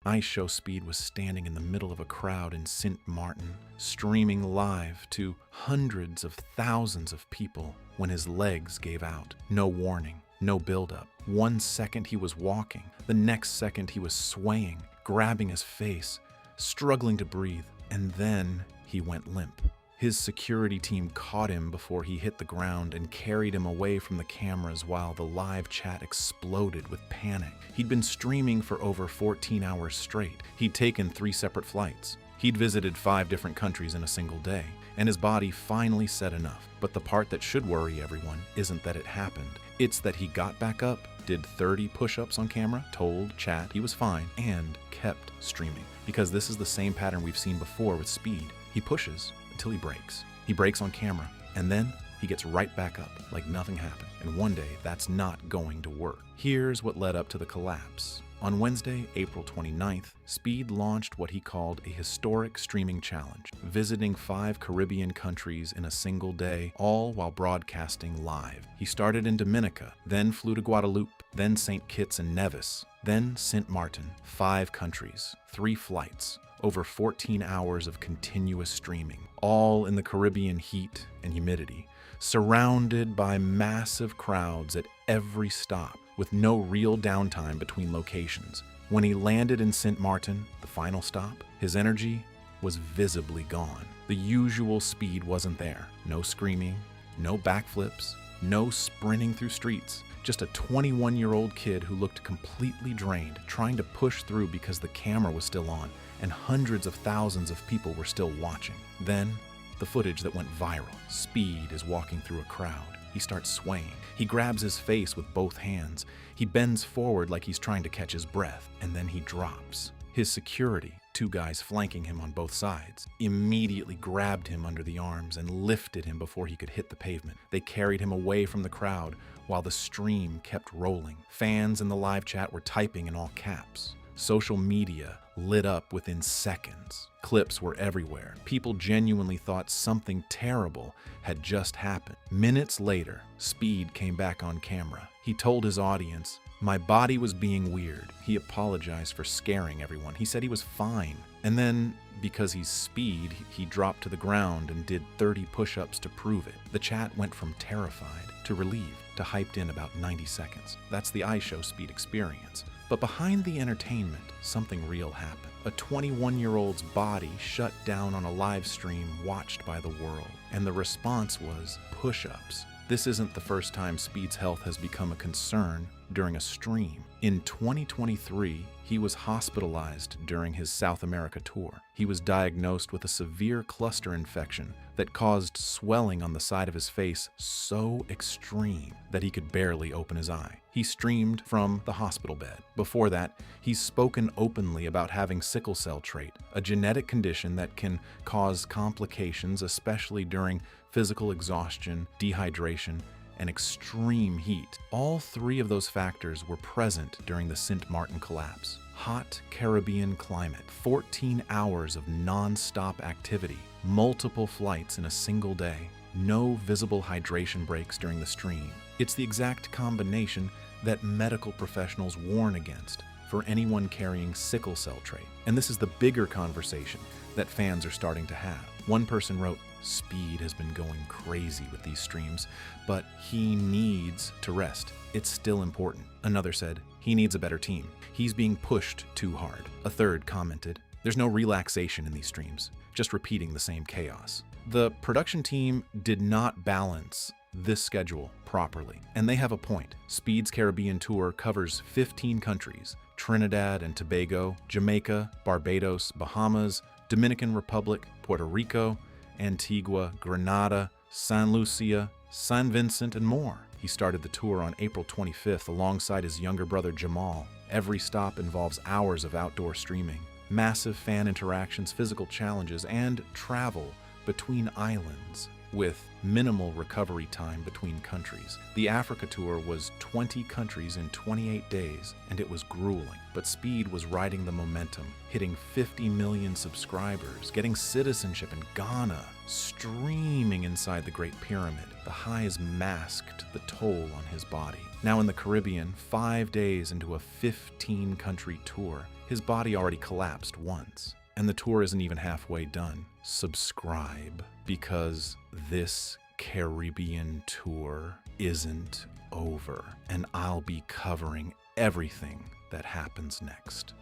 IShowSpeed was standing in the middle of a crowd in St. Martin, streaming live to hundreds of thousands of people when his legs gave out. No warning, no buildup. 1 second he was walking, the next second he was swaying, grabbing his face, struggling to breathe, and then he went limp. His security team caught him before he hit the ground and carried him away from the cameras while the live chat exploded with panic. He'd been streaming for over 14 hours straight. He'd taken 3 separate flights. He'd visited 5 different countries in a single day, and his body finally said enough. But the part that should worry everyone isn't that it happened. It's that he got back up, did 30 push-ups on camera, told chat he was fine, and kept streaming. Because this is the same pattern we've seen before with Speed. He pushes until he breaks. He breaks on camera, and then he gets right back up like nothing happened. And one day, that's not going to work. Here's what led up to the collapse. On Wednesday, April 29th, Speed launched what he called a historic streaming challenge, visiting 5 Caribbean countries in a single day, all while broadcasting live. He started in Dominica, then flew to Guadeloupe, then St. Kitts and Nevis, then St. Martin. 5 countries, 3 flights, over 14 hours of continuous streaming, all in the Caribbean heat and humidity, surrounded by massive crowds at every stop, with no real downtime between locations. When he landed in St. Martin, the final stop, his energy was visibly gone. The usual Speed wasn't there. No screaming, no backflips, no sprinting through streets. Just a 21-year-old kid who looked completely drained, trying to push through because the camera was still on, and hundreds of thousands of people were still watching. Then, the footage that went viral. Speed is walking through a crowd. He starts swaying. He grabs his face with both hands. He bends forward like he's trying to catch his breath, and then he drops. His security, 2 guys flanking him on both sides, immediately grabbed him under the arms and lifted him before he could hit the pavement. They carried him away from the crowd while the stream kept rolling. Fans in the live chat were typing in all caps. Social media lit up within seconds. Clips were everywhere. People genuinely thought something terrible had just happened. Minutes later, Speed came back on camera. He told his audience, "My body was being weird." He apologized for scaring everyone. He said he was fine. And then, because he's Speed, he dropped to the ground and did 30 push-ups to prove it. The chat went from terrified to relieved to hyped in about 90 seconds. That's the IShowSpeed experience. But behind the entertainment, something real happened. A 21-year-old's body shut down on a live stream watched by the world. And the response was push-ups. This isn't the first time Speed's health has become a concern during a stream. In 2023, he was hospitalized during his South America tour. He was diagnosed with a severe cluster infection that caused swelling on the side of his face so extreme that he could barely open his eye. He streamed from the hospital bed. Before that, he's spoken openly about having sickle cell trait, a genetic condition that can cause complications, especially during physical exhaustion, dehydration, and extreme heat. All 3 of those factors were present during the St. Martin collapse. Hot Caribbean climate, 14 hours of non-stop activity, multiple flights in a single day, no visible hydration breaks during the stream. It's the exact combination that medical professionals warn against for anyone carrying sickle cell trait. And this is the bigger conversation that fans are starting to have. One person wrote, "Speed has been going crazy with these streams, but he needs to rest. It's still important." Another said, "He needs a better team. He's being pushed too hard." A third commented, "There's no relaxation in these streams, just repeating the same chaos." The production team did not balance this schedule properly, and they have a point. Speed's Caribbean tour covers 15 countries: Trinidad and Tobago, Jamaica, Barbados, Bahamas, Dominican Republic, Puerto Rico, Antigua, Grenada, San Lucia, San Vincent, and more. He started the tour on April 25th alongside his younger brother Jamal. Every stop involves hours of outdoor streaming, massive fan interactions, physical challenges, and travel between islands with minimal recovery time between countries. The Africa tour was 20 countries in 28 days, and it was grueling. But Speed was riding the momentum, hitting 50 million subscribers, getting citizenship in Ghana, streaming inside the Great Pyramid. The highs masked the toll on his body. Now in the Caribbean, 5 days into a 15-country tour, His body already collapsed once, and the tour isn't even halfway done. Subscribe, because this Caribbean tour isn't over, and I'll be covering everything that happens next.